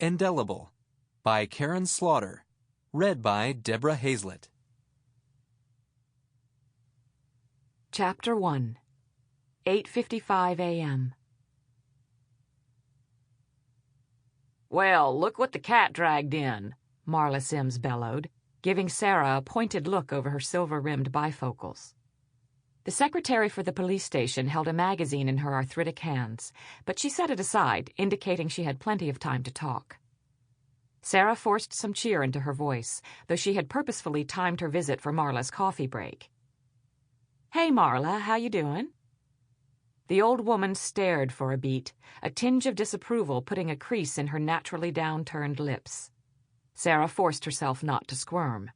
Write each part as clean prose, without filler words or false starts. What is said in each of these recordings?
Indelible by Karin Slaughter. Read by Deborah Hazlett. Chapter 1. 8:55 a.m. "Well, look what the cat dragged in," Marla Sims bellowed, giving Sara a pointed look over her silver-rimmed bifocals. The secretary for the police station held a magazine in her arthritic hands, but she set it aside, indicating she had plenty of time to talk. Sara forced some cheer into her voice, though she had purposefully timed her visit for Marla's coffee break. "Hey, Marla, how you doing?" The old woman stared for a beat, a tinge of disapproval putting a crease in her naturally downturned lips. Sara forced herself not to squirm.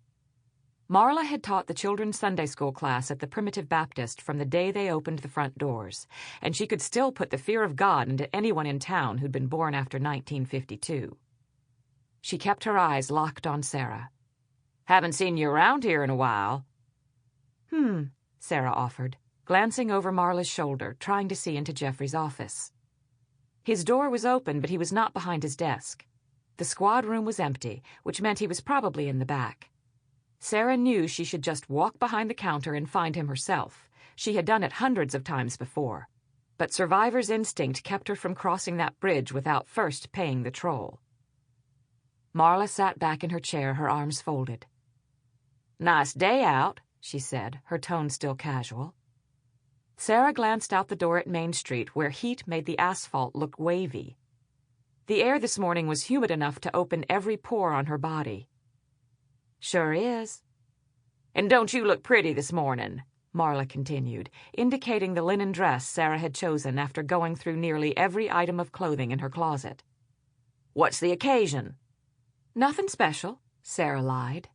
Marla had taught the children's Sunday school class at the Primitive Baptist from the day they opened the front doors, and she could still put the fear of God into anyone in town who'd been born after 1952. She kept her eyes locked on Sara. "Haven't seen you around here in a while." Sara offered, glancing over Marla's shoulder, trying to see into Jeffrey's office. His door was open, but he was not behind his desk. The squad room was empty, which meant he was probably in the back. Sara knew she should just walk behind the counter and find him herself. She had done it hundreds of times before. But survivor's instinct kept her from crossing that bridge without first paying the toll. Marla sat back in her chair, her arms folded. "Nice day out," she said, her tone still casual. Sara glanced out the door at Main Street, where heat made the asphalt look wavy. The air this morning was humid enough to open every pore on her body. "Sure is." "And don't you look pretty this morning," Marla continued, indicating the linen dress Sara had chosen after going through nearly every item of clothing in her closet. "What's the occasion?" "Nothing special," Sara lied.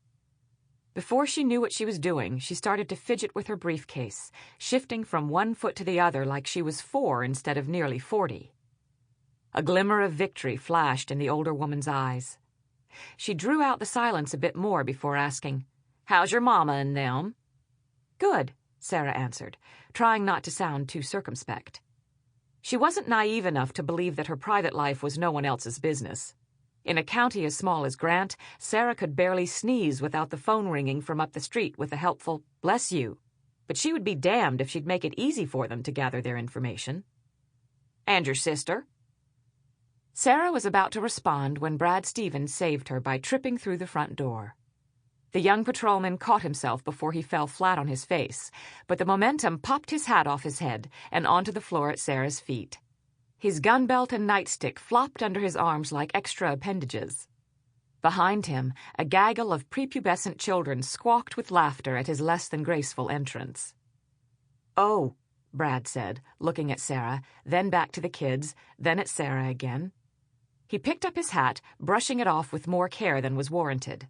Before she knew what she was doing, she started to fidget with her briefcase, shifting from one foot to the other like she was 4 instead of nearly 40. A glimmer of victory flashed in the older woman's eyes. She drew out the silence a bit more before asking, "How's your mama and them?" "Good," Sara answered, trying not to sound too circumspect. She wasn't naive enough to believe that her private life was no one else's business. In a county as small as Grant, Sara could barely sneeze without the phone ringing from up the street with a helpful, "Bless you," but she would be damned if she'd make it easy for them to gather their information. "And your sister?" Sara was about to respond when Brad Stevens saved her by tripping through the front door. The young patrolman caught himself before he fell flat on his face, but the momentum popped his hat off his head and onto the floor at Sara's feet. His gun belt and nightstick flopped under his arms like extra appendages. Behind him, a gaggle of prepubescent children squawked with laughter at his less than graceful entrance. "Oh," Brad said, looking at Sara, then back to the kids, then at Sara again. He picked up his hat, brushing it off with more care than was warranted.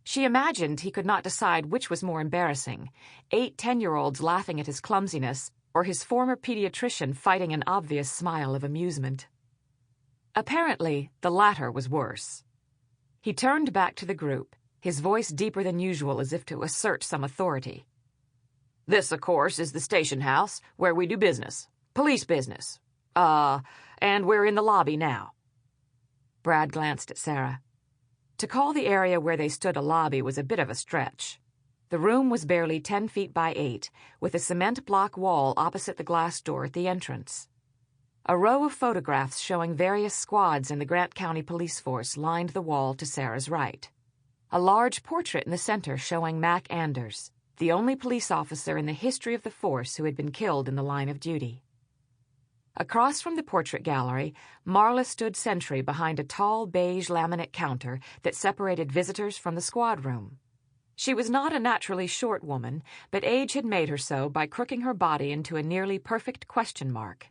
She imagined he could not decide which was more embarrassing, 8 10-year-olds laughing at his clumsiness, or his former pediatrician fighting an obvious smile of amusement. Apparently, the latter was worse. He turned back to the group, his voice deeper than usual as if to assert some authority. "This, of course, is the station house, where we do business. Police business. And we're in the lobby now." Brad glanced at Sara. To call the area where they stood a lobby was a bit of a stretch. The room was barely 10 feet by 8, with a cement block wall opposite the glass door at the entrance. A row of photographs showing various squads in the Grant County Police Force lined the wall to Sara's right. A large portrait in the center showing Mac Anders, the only police officer in the history of the force who had been killed in the line of duty. Across from the portrait gallery, Marla stood sentry behind a tall beige laminate counter that separated visitors from the squad room. She was not a naturally short woman, but age had made her so by crooking her body into a nearly perfect question mark.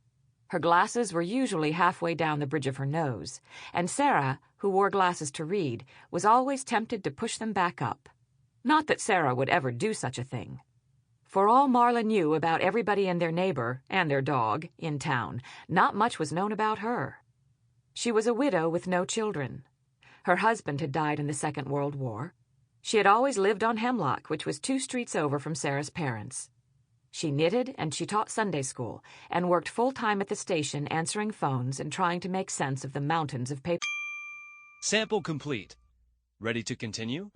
Her glasses were usually halfway down the bridge of her nose, and Sara, who wore glasses to read, was always tempted to push them back up. Not that Sara would ever do such a thing. For all Marla knew about everybody and their neighbor, and their dog, in town, not much was known about her. She was a widow with no children. Her husband had died in the Second World War. She had always lived on Hemlock, which was 2 streets over from Sara's parents. She knitted and she taught Sunday school, and worked full-time at the station answering phones and trying to make sense of the mountains of paper. Sample complete. Ready to continue?